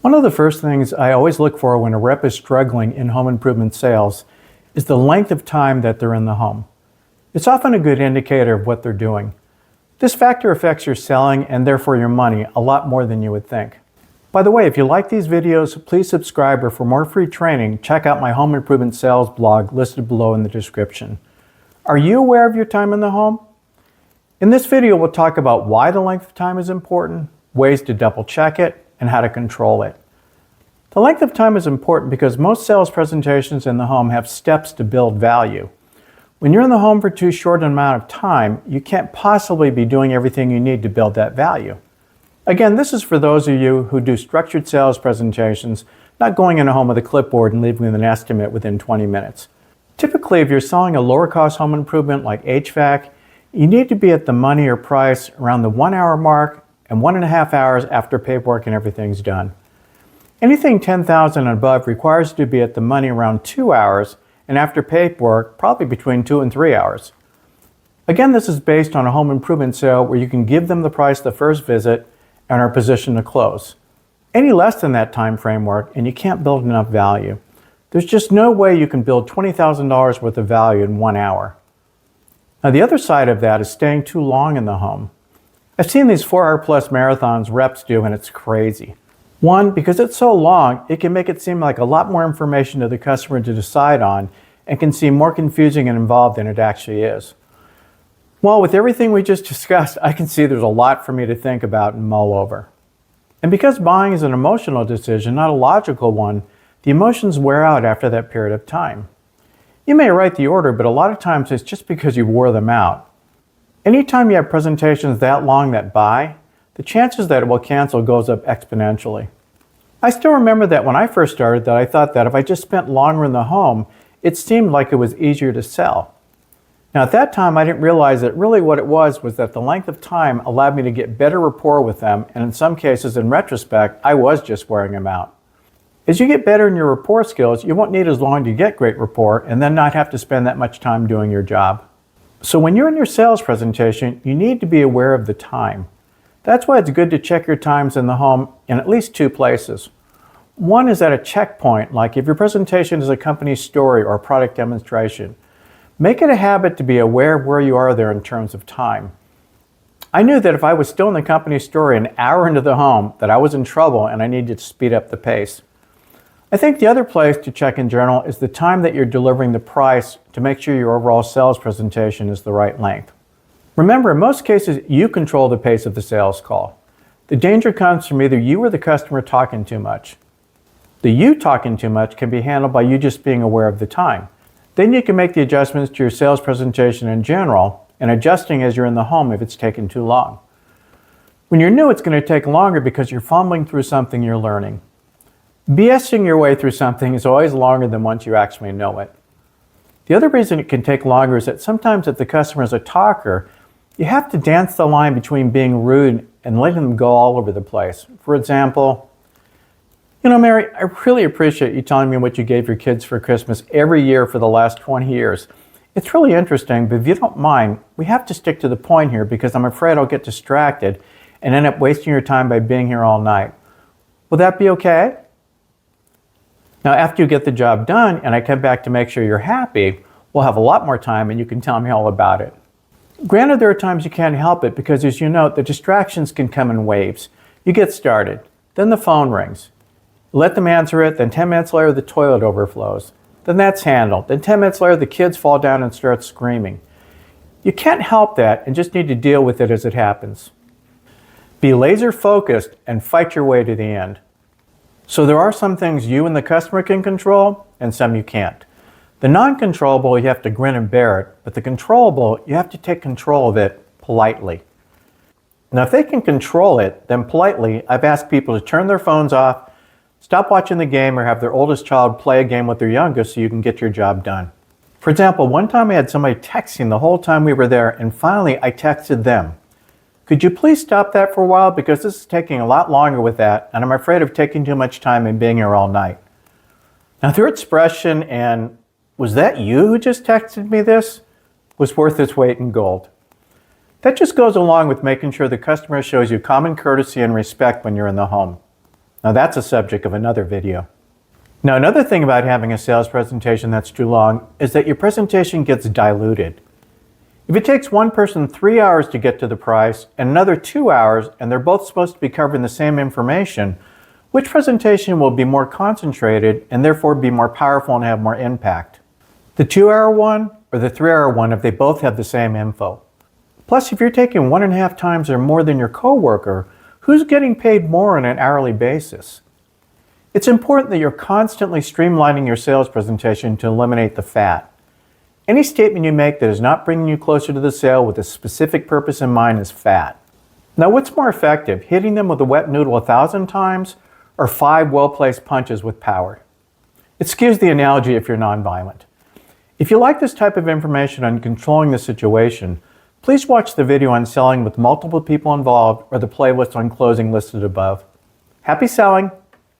One of the first things I always look for when a rep is struggling in home improvement sales is the length of time that they're in the home. It's often a good indicator of what they're doing. This factor affects your selling and therefore your money a lot more than you would think. By the way, if you like these videos, please subscribe, or for more free training, check out my home improvement sales blog listed below in the description. Are you aware of your time in the home? In this video, we'll talk about why the length of time is important, ways to double check it, and how to control it. The length of time is important because most sales presentations in the home have steps to build value. When you're in the home for too short an amount of time, you can't possibly be doing everything you need to build that value. Again, this is for those of you who do structured sales presentations, not going in a home with a clipboard and leaving an estimate within 20 minutes. Typically, if you're selling a lower cost home improvement like HVAC, you need to be at the money or price around the 1 hour mark and 1.5 hours after paperwork and everything's done. Anything $10,000 and above requires you to be at the money around 2 hours, and after paperwork, probably between 2 and 3 hours. Again, this is based on a home improvement sale where you can give them the price the first visit and are positioned to close. Any less than that time framework and you can't build enough value. There's just no way you can build $20,000 worth of value in 1 hour. Now the other side of that is staying too long in the home. I've seen these 4-hour plus marathons reps do, and it's crazy. One, because it's so long, it can make it seem like a lot more information to the customer to decide on and can seem more confusing and involved than it actually is. Well, with everything we just discussed, I can see there's a lot for me to think about and mull over. And because buying is an emotional decision, not a logical one, the emotions wear out after that period of time. You may write the order, but a lot of times it's just because you wore them out. Anytime you have presentations that long that buy, the chances that it will cancel goes up exponentially. I still remember that when I first started that I thought that if I just spent longer in the home, it seemed like it was easier to sell. Now at that time I didn't realize that really what it was that the length of time allowed me to get better rapport with them, and in some cases in retrospect I was just wearing them out. As you get better in your rapport skills, you won't need as long to get great rapport and then not have to spend that much time doing your job. So when you're in your sales presentation, you need to be aware of the time. That's why it's good to check your times in the home in at least 2 places. One is at a checkpoint, like if your presentation is a company story or a product demonstration. Make it a habit to be aware of where you are there in terms of time. I knew that if I was still in the company story an hour into the home, that I was in trouble and I needed to speed up the pace. I think the other place to check in general is the time that you're delivering the price to make sure your overall sales presentation is the right length. Remember, in most cases, you control the pace of the sales call. The danger comes from either you or the customer talking too much. The you talking too much can be handled by you just being aware of the time. Then you can make the adjustments to your sales presentation in general and adjusting as you're in the home if it's taken too long. When you're new, it's going to take longer because you're fumbling through something you're learning. BSing your way through something is always longer than once you actually know it. The other reason it can take longer is that sometimes if the customer is a talker, you have to dance the line between being rude and letting them go all over the place. For example, Mary, I really appreciate you telling me what you gave your kids for Christmas every year for the last 20 years. It's really interesting, but if you don't mind, we have to stick to the point here because I'm afraid I'll get distracted and end up wasting your time by being here all night. Will that be okay? Now, after you get the job done and I come back to make sure you're happy, we'll have a lot more time and you can tell me all about it. Granted, there are times you can't help it because, as you know, the distractions can come in waves. You get started, then the phone rings. You let them answer it, then 10 minutes later the toilet overflows. Then that's handled. Then 10 minutes later the kids fall down and start screaming. You can't help that and just need to deal with it as it happens. Be laser focused and fight your way to the end. So there are some things you and the customer can control and some you can't. The non-controllable, you have to grin and bear it, but the controllable, you have to take control of it politely. Now, if they can control it, then politely, I've asked people to turn their phones off, stop watching the game, or have their oldest child play a game with their youngest so you can get your job done. For example, one time I had somebody texting the whole time we were there, and finally I texted them. Could you please stop that for a while because this is taking a lot longer with that, and I'm afraid of taking too much time and being here all night. Now their expression and "Was that you who just texted me this?" was worth its weight in gold. That just goes along with making sure the customer shows you common courtesy and respect when you're in the home. Now that's a subject of another video. Now another thing about having a sales presentation that's too long is that your presentation gets diluted. If it takes one person 3 hours to get to the price and another 2 hours, and they're both supposed to be covering the same information, which presentation will be more concentrated and therefore be more powerful and have more impact? The 2-hour one or the 3-hour one if they both have the same info? Plus, if you're taking 1.5 times or more than your coworker, who's getting paid more on an hourly basis? It's important that you're constantly streamlining your sales presentation to eliminate the fat. Any statement you make that is not bringing you closer to the sale with a specific purpose in mind is fat. Now, what's more effective, hitting them with a wet noodle 1,000 times or 5 well-placed punches with power? Excuse the analogy if you're nonviolent. If you like this type of information on controlling the situation, please watch the video on selling with multiple people involved or the playlist on closing listed above. Happy selling!